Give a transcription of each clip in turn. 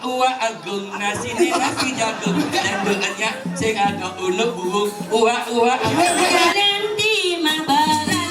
Uwa agung nasi jagung dan doanya sing agak uluk buung uwa agung nanti mabaralan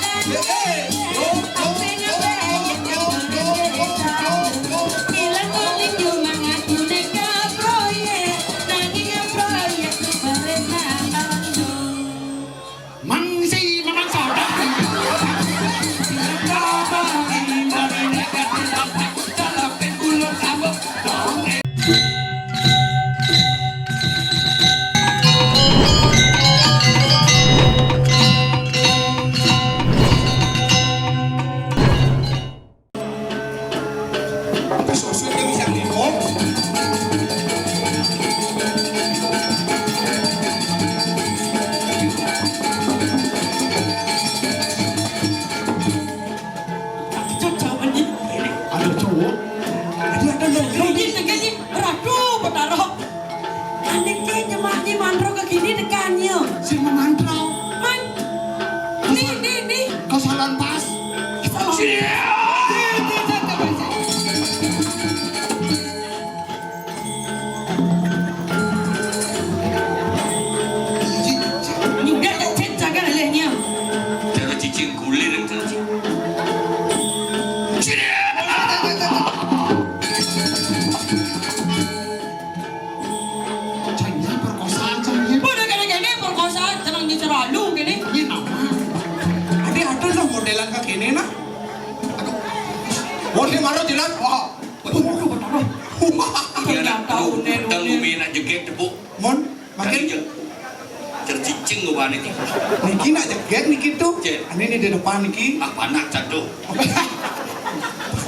Niki nak jeget niki tuh. Ini di depan niki. apa nak jatuh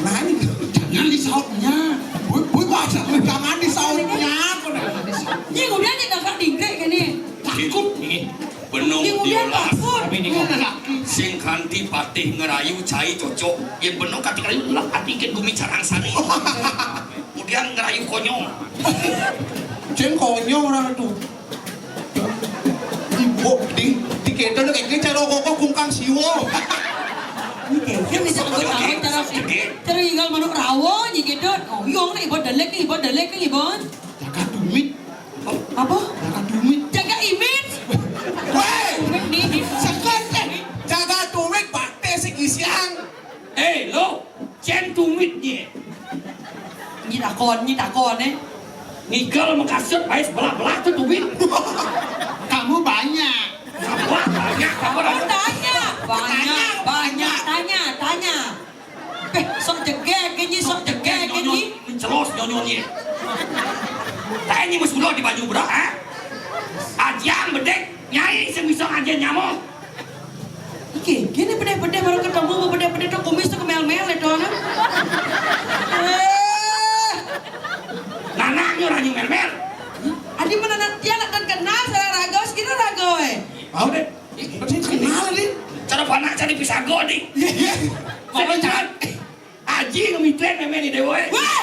Nah ini jangan disautnya. Bui baca jangan disautnya. Ini kemudian kita gak dingkrek gini. takut benog diolah sing kanti patih ngerayu cai cocok yang benog kati ngerayu lah kati ikan gumi carang sari kemudian ngerayu konyol Ceng konyol orang itu. Ibu di kedon kayak cara kok kungkang siwo. Ini bisa gue tahu cara tinggal manuk rawo nyigedot. Oh, yung na ibon dalek nih ibon. Jaga dumit. Apa? Jaga dumit. Jaga image. Weh, Nih. sekon jaga dumit bate si kisiang. lo cen tumitnya Nyi takon ngigal makasut baik belah tuh tumit Kamu banyak. banyak kamu Tanya. Sok jegek ini. mencelos nyonyonya tanya mas bulo di baju berak ajang bedek nyai sebisa aja nyamuk Gini pede baru ketemu pede tuh kumis tuh kemel-mel itu kan. nanaknya orang yang mel-mel Adi mana dia nak kenal saya rago sekira rago mau deh Kenal nih. cara panak cari pisago nih mau jangan aji ngemitlen memang ini dewa Wah,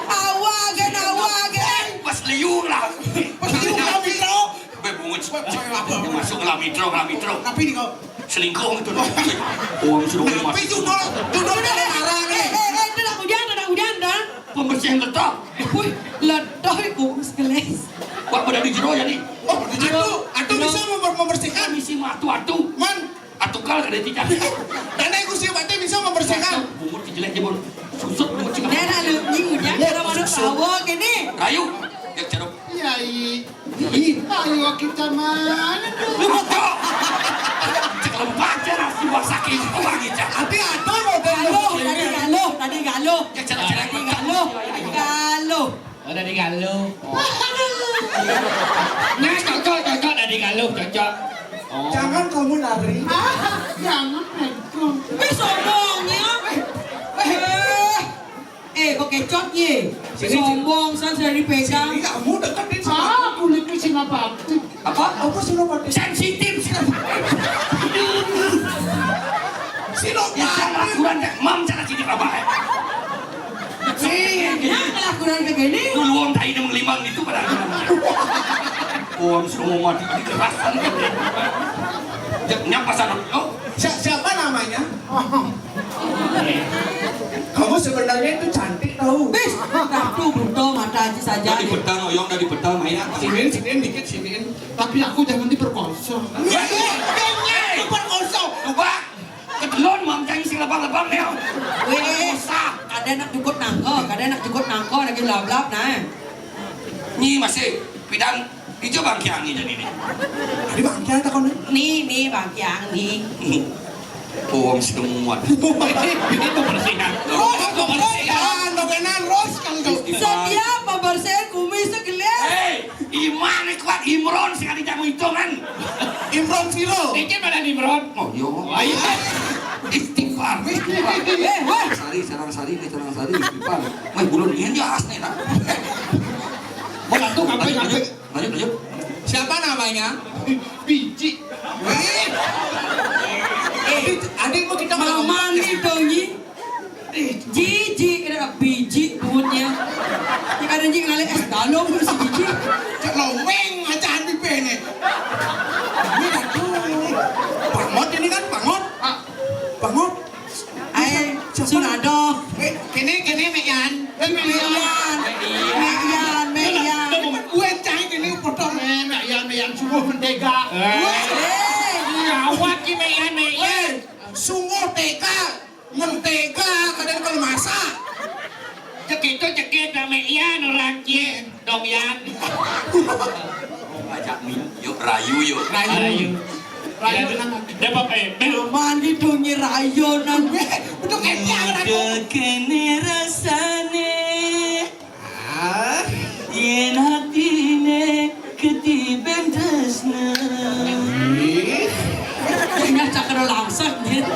awagen. pas liung lah Pas itu kamu mitro. bebungut masuk lah mitro Tapi nih kau. selingkuh itu uang suruh Tapi itu dulu arah nih. Ada hujan dah. pembersihan letak Wih, ledoh itu sekeles. wah pada di jero ya nih Oh, atu bisa membersihkan. misi atu Man, atukal kada tidak dan aku sih bate bisa membersihkan. bumur jelek jebon susut bumur cikal Dia nak lebih hujan cara mana rawo gini. kayu ya ceruk Iya, ayo kita mana tuh? cek lembah cara si sakit orang itu Hati atu mau Tadi galuh. ya cara Galuh. Oh dari Galuh. Nah cocok dari Galuh cocok. Oh. Jangan kamu lari. Jangan megang. Sombongnya. Kok kecot ye? Sombong saya dipegang. Ini kamu deketin sama kulitnya Sinapati. Apa Sinapati? sensitif Sinapati. ya cara lakukan deh mam cara sini apa Ya kelakuan kayak gini. dulu orang tak ini mengelimang itu pada orang suruh mau mati di kerasan nyapa sana oh Siapa namanya? Kamu sebenarnya itu cantik tahu. Bis, ratu buto mata aja saja. Dari betang oyong dari betang main apa? Siniin dikit siniin. Tapi aku jangan diperkosa. Ya, Diperkosa. coba ketelon mau cari si lebang-lebang nih. Wes, ada nak cukup nangko, lagi lap-lap nah. Ni masih pidang hijau bangkiang ini jadi nih. Di bangkian tak kau Nih Bang Kiang nih. Oh, semua. Itu bersihan. Nogenan ros kalau kau. Setiap pembersih kumis segelas. Hei, iman kuat Imron sekali jamu hitungan. Imron Silo. Dikit mana di Imron? Oh, yo. Ayo. Istighfar. Weh. Sarang sari, istighfar. Mah bulun ieu jas nih tak. Bantu ngapain? Lanjut. Siapa namanya? Biji. Adik mau kita Mama nih dongi. Jiji kira biji buatnya. Jika ada jika ngalih es galon si biji. Cek lomeng acahan bibene. Ini aduh. Bangot ini kan bangot. Bangot. Sunado. Kini Meyan. Meyan. Gue cai kini potong Meyan sungguh mentega. Awak ki meyan. Sungguh tega. Mentega kadang kalau masak. Cekit na meyan orang ki dong yan. Ajak mi, yuk rayu yuk. Rayu. Dapat Mandi dongi rayonan. Untuk kayaknya Kene rasane. Yen hatine ketiben tresna. Ingat cakra langsat nih.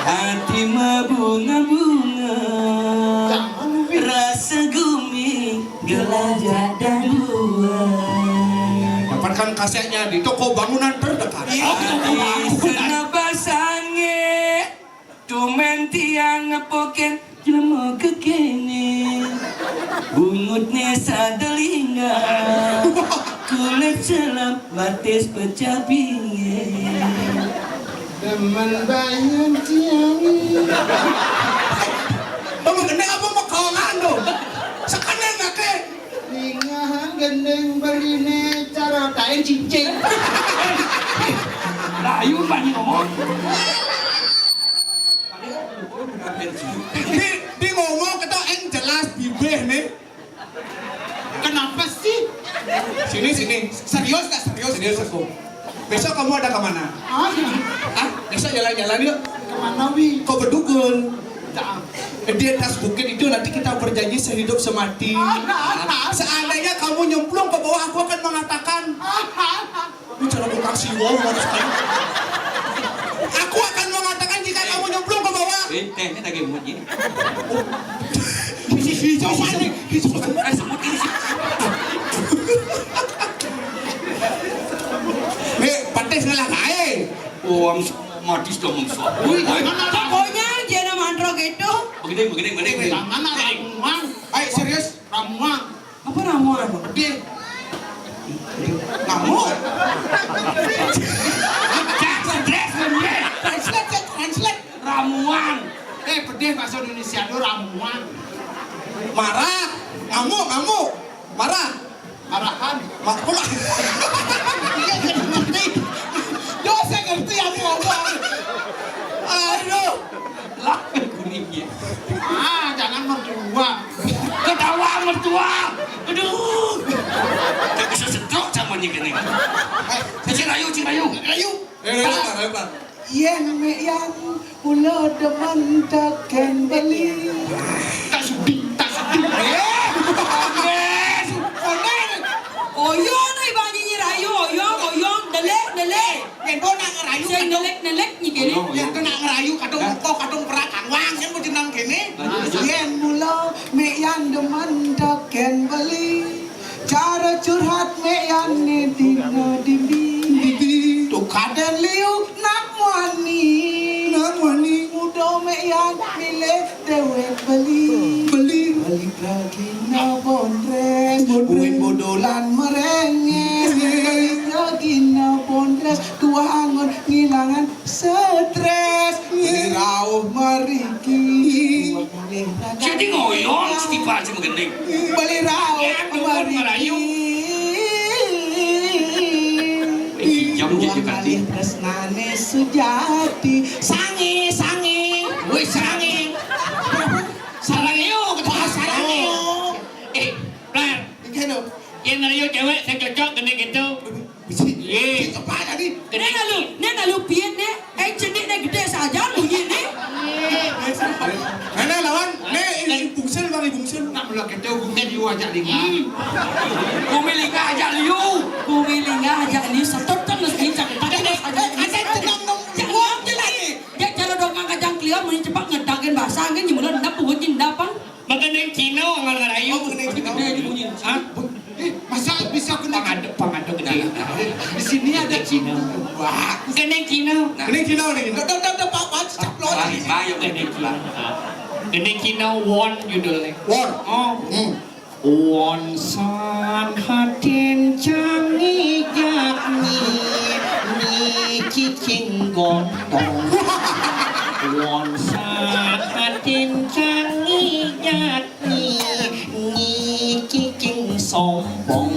Hati mabunga-bunga. Rasa gumi gelajah dan buah. dapatkan kasetnya di toko bangunan terdekat. Kenapa sange tumen tiang ngepoken jelema kekene bungutnya sadelinga kulit celap batis pecah pinggir Teman banyak tiangi. Kamu kena apa mau kawangan dong? Sekanan nake. Lingahan gendeng berine cara kain cincin. Rayu banyak ngomong. Di ngomong kata yang jelas bibeh nih. Kenapa sih? Sini. Serius gak serius? Serius aku. Besok kamu ada kemana? Besok jalan-jalan yuk. Kemana wi? Kau berdukun. Di atas bukit itu nanti kita berjanji sehidup semati. Seandainya kamu nyemplung ke bawah, aku akan mengatakan, ini cara kasih wow sekali. Aku akan mengatakan jika kamu nyemplung ke bawah. Tehnya lagi muat ini. Hijau mana? Semut ini sih. Patis ngalah kae. Oh, mati sudah mengsuap. pokoknya jangan mandro gitu Begini. Mana ramuan? Ayo serius, ramuan. apa ramuan Gede. Kamu? Translate. Ramuan. Pedih bahasa Indonesia itu ramuan. Marah, ngamuk. Marah. Marahan. Iya ngerti. Saya ngerti yang ngomong. Aduh. Lah, kuning ya. Jangan mertua. Ketawa mertua. Aduh. Tak bisa sedok zamannya gini. Cing Rayu. Yang meyan ulo demen taken beli. Tak sudi. oyong nih banyi rayu oyong delek Yang kau nak ngerayu saya delek nih gini yang kau nak ngerayu kadung perak kawang kan mau jenang kene. Yang mula meyan demen taken beli. Cara curhat meyan ni dina dimbi. Tu kaden liu nak wani muda meyan milih dewek beli balik lagi na bondres buin bodolan merenges balik lagi na bondres tua angon ngilangan stres nirauh mariki milih gening. Bali rao Yang dukun Melayu. Jam jadi ganti. tresnane sujati sange Wih sange. Sarangyo kata sarangyo. Plan. Keno Yang Melayu cewek saya cocok gede gitu. Iya. apa tadi Nena lu pian ne, jenik ne gede saja lu ye ne. Nana lawan bungsil bang bungsil Nak mula kita bukan you ajak lingga. Kumilinga aja liu. Kumilinga aja ni setotan lu kincang. Dia cara doang kacang kliar meni cepat ngedakin bahasa kan jemulun ndap buatin ndapang. Makan Cina orang Melayu. Hah? masa bisa kena Pangado gede. di sini ada Cina. wah Gede Cina. ini Cina nih pak caplok Bayo Gede Cina. Gede Cina won judulnya. war Oh. Won san hatin changi yakni ni cicing gondong. Won san hatin changi yakni ni cicing sombong.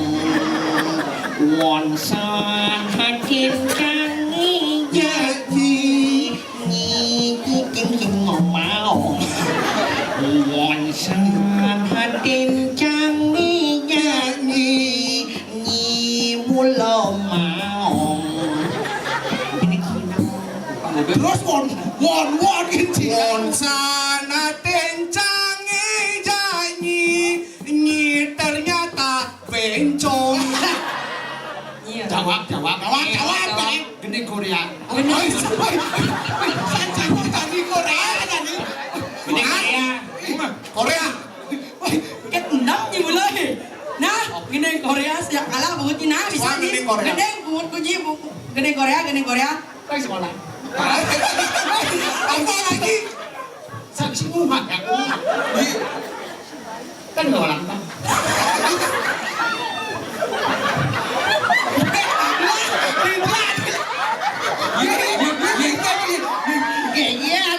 Won san hatin changi yakni ni cicing mau. Won san hatin changi yakni ni mula mau. Ini Cina. terus won gitu won sana tencangi janyi ni ternyata bencong Jawab. Gede Korea. tadi Korea tadi Gede Korea. Korea Ket ndap jemulun. Nah, gede Korea sejak kalah buatin nah bisa Wah, ni. gede Korea. Gede buat kunci gede Korea. Kau sekolah. apa lagi Saksi umat ya. Kan orang kan. Geyan.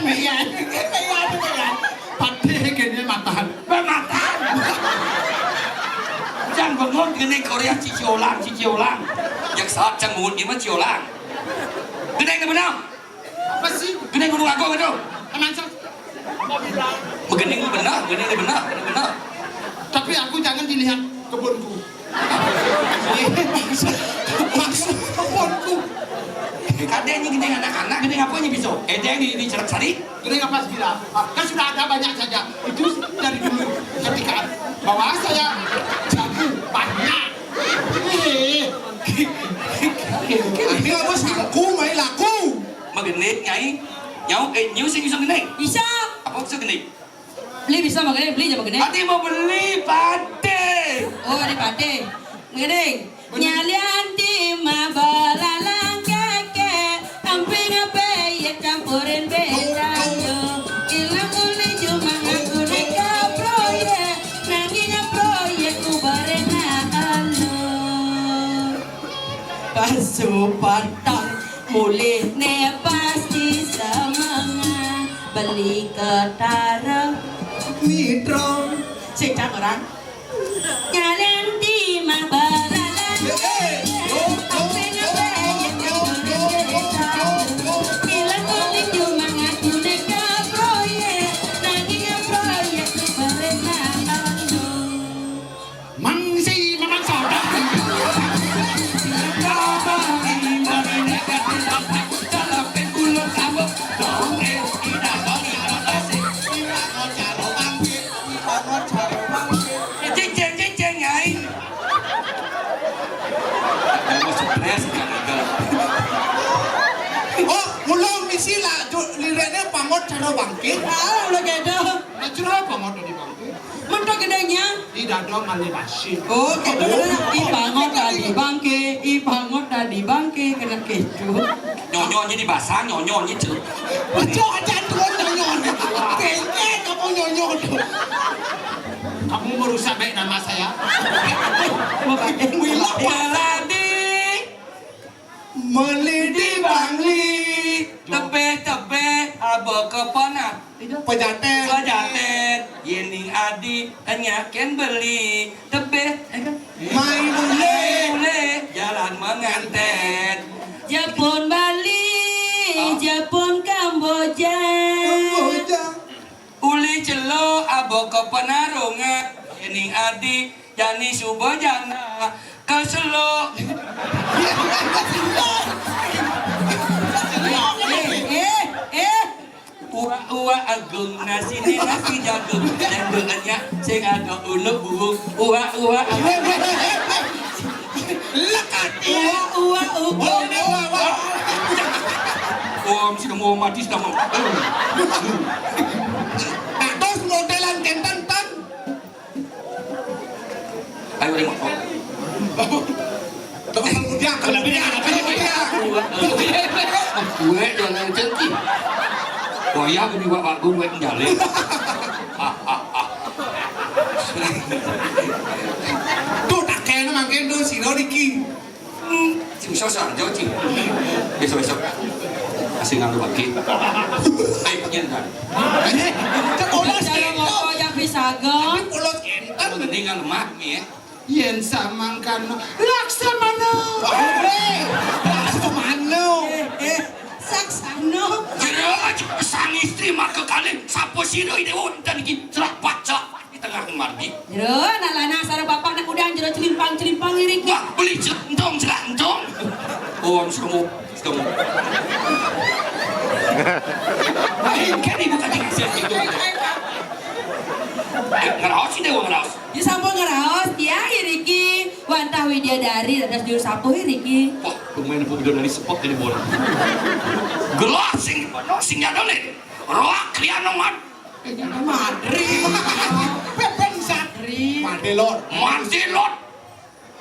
Patih kene matahan. Pematan. Jangan bangun gening Korea ciciolang. Yang saat cang mungut dia mah ciolang. Gening ke benang. Apa sih? Gening gunung agung itu. Aman sah. Gening benar. Tapi aku jangan dilihat kebunku. maksud kebunku Kadang ini gening anak-anak, gening apa nya bisa? Yang di cerak sari. Gini apa sih bilang? Kan sudah ada banyak saja. Itu dari dulu ketika bahwa saya jago banyak. ini apa sangku main laku Mà gening nyai. Nyau nyu sing bisa gening. Bisa. Apa bisa gening? Beli bisa mah gede, beli aja mah gede. Ati mau beli pate. Oh, di pate. Gede. Nyalian di mah belalang keke. Amping apa ya campurin becayo. Ilang uli cuma aku neka proyek. Nanginya proyek ku barena alo. Pasupatan mulih ne pasti semangat. Beli ketarang Nitro Sejak orang Nyalen di mah baralan Ilang kulit cuma ngaku neka proyek Nanginya proyek barena alo Mangsi memang saudara. Ceng nyai. Mau stres kan enggak. oh mulai misi lah liretnya pangot cara bangkit Ah, udah gede Natural apa mau di bangku? Mentok gedenya Tidak dong mali basi. Oh, kedo ibangot tadi bangke kena keju. Nyonyonya di basah, nyonyonya tuh. betul aja tuh nyonyon kayaknya kamu nyonyon Kamu merusak baik nama saya. Tadi melidi bangli, tepe abo kepona, pejaten pejaten, yening adi, kanya ken beli tebet Mai boleh. boleh jalan mengantet Jepun Bali, Jepun Kamboja. uli celo abo ke penarungan ini adi jani subojana ke selo Uwa agung nasi ni nasi jagung jagungannya sing ada uluk burung uwa Lekati. Uwa sudah mau mati sudah mau Nah, terus modelan kentan tan. ayo remote Dia kalau dia gue jangan cantik waya gini wak gue njale tuh tak kena makin tuh si Diki. Cing sosan jauh cing besok kasih nganggu bagi ayo nyentan Sekolah Jangan ngoko yang bisa go. Ulos kentan. mendingan lemah nih ya Yen samangkan Laksamana. Kemana? Saksano. Jero sang istri mah kekali sapo siro ide wonten iki cerak baca di tengah margi. Jero anak lana sareng bapak nak udang jero celimpang irik. Wah, beli celentong. Oh, sudah. Baik, kan ibu kata kasih itu. Ngeraos sih dewa ngeraos. Di sampul ngeraos dia iriki. Wantah Widyadari dadas juru sapu iriki. Wah, pemain video dari spot ini bola. Gelas sing nyadole. Roak kriano mat. Madri. Pepen Satri. Madelor. Mansilot.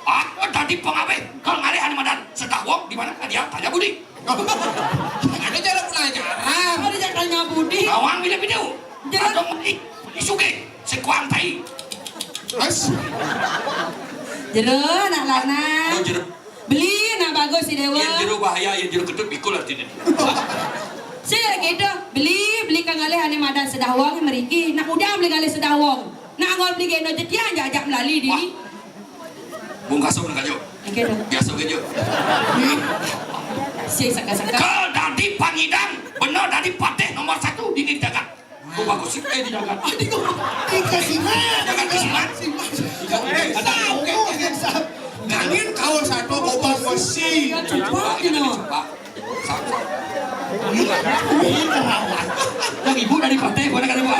Aku tadi pengawet. Kalau ngalih animadan sedah wong di mana? Dia tanya Budi. Ada cara pelajaran. Ada jakarnya Budi. Awang video. Jangan. Atau isuke sekuang tai. Mas. Jero anak lana. Oh, jero. Beli nak bagus si Dewa. Yang jero bahaya, yang jero ketut pikul artinya. Saya gitu beli kang alih ane madan sedah wong meriki. Nak udang beli kali sedah wong. Nak angol beli geno jetian jajak melali di. Bung kasum nak kajo. Gitu. Biasa kajo. Si saka-saka. Kalau dadi pangidang, bener dadi pateh nomor 1 di jagat. Ku bagus sih di jagat. Dikasih mana? Jangan kesiman. Ada Jangan kau satu gobang besi. Ya cepat dino. Yang ibu dari pateh, bukan dari buah.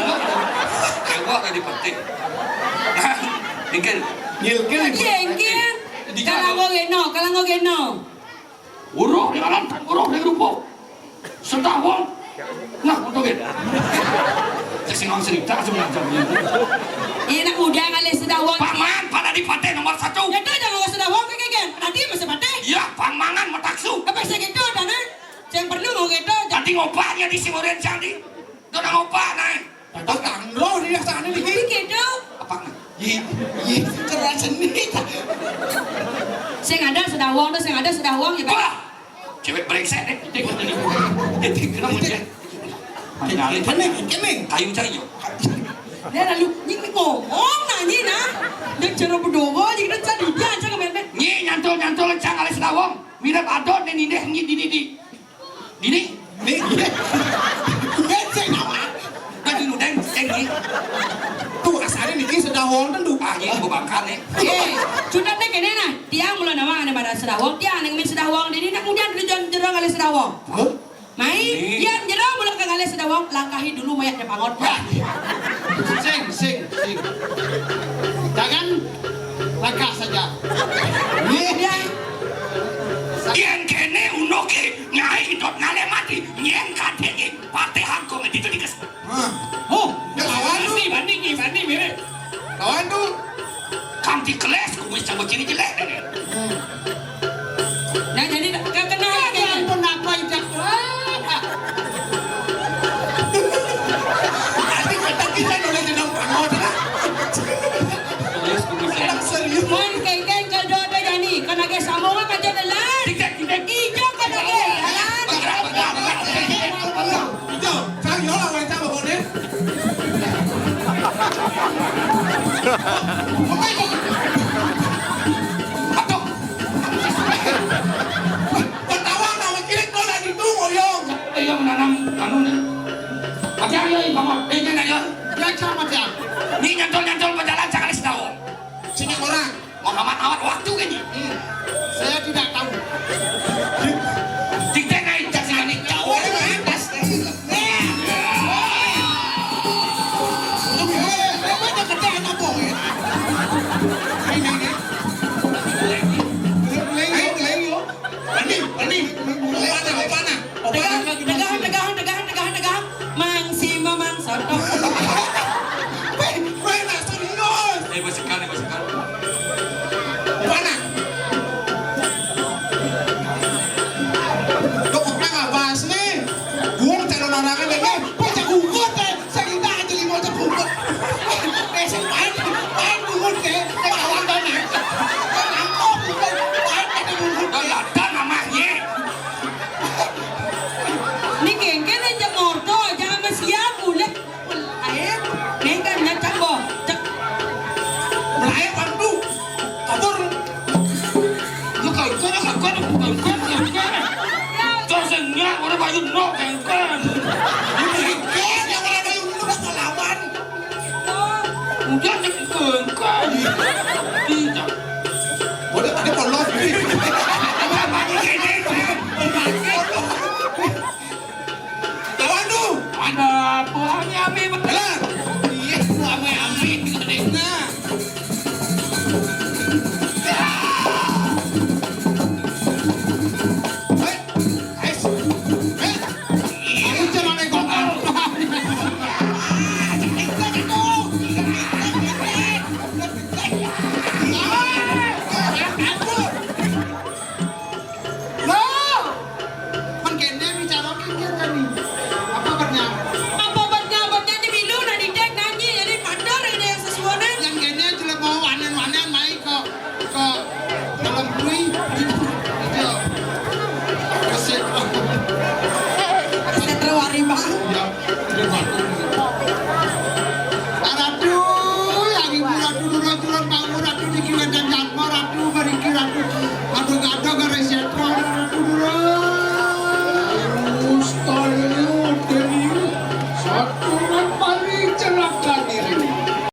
Ewak dari pateh. Mungkin Nyilkin. Jengkin. Kalango geno. uruh di alam, uruh di grupo. Setahun. Nah, untuk itu. Sesingong cerita sebenarnya. Iya nak udang kali sedah wong. Paman pada di pateh nomor 1. Ya tu jangan sedah wong keken. Tadi masih pateh. Ya, pamangan metaksu. Apa saya gitu dana? Yang perlu mau gitu. Jadi ngopanya di Simuren Candi. Itu udah ngopah naik. Oh, tanglo di sana Tapi nih. gitu. Apa? Cerah seni. Saya ada sedah wong tu, saya ada sedah wong ya Pak. Wah, cewek brengsek deh. Tengok tadi. Kenapa dia? Kene. Kayu cayo. Dia lalu ni ngomong nanya nah. Dia cara berdoa jadi kita cari dia aja ke bebek. Nyi nyantol lencang alis dawong. Mirip adon dan indeh nyi di. Dini. Nih. Becek nama. Kan udang cenggi. Tuh asalnya nih sudah wong tentu. Ah, ini gua bakal nih. Sudah deh kene nah. Dia mulai nama ada pada sedah wong. Dia ane ngemin sedah wong. Jadi nak kemudian jero kali sedah wong. Mai, dia jero mulai kali sedah wong. Langkahi dulu mayatnya pangot. Sing. Jangan langkah saja. Dia Yang kene unoke nyai dot ngale mati nyeng katenge pateh hangko itu dikes. Oh, kawan tuh. Banding mirip. Kawan tuh. Kanti keles kumis cabut ciri jelek. nah jadi kena Ampun apa itu? Nanti kita boleh jenang pangot. Keles kumis jelek. Serius. Mon kengkeng ke dodo jani. Kena ke sambungan macam delan. Tidak. Ijo kena ke jalan. Hijau. Sang yola wanita bapak Aduh, Pertawang nama kiri kau dah ditunggu Yong. iya menanam anu nih. Hati-hati ya, Bang. Ini aja. Ya sama dia. Ini nyantol-nyantol berjalan jangan tahu. Sini orang. Muhammad awat waktu kayaknya. Saya tidak tahu. Di tengah itu sih ini jauh. Apa dah kata anak boy? Ini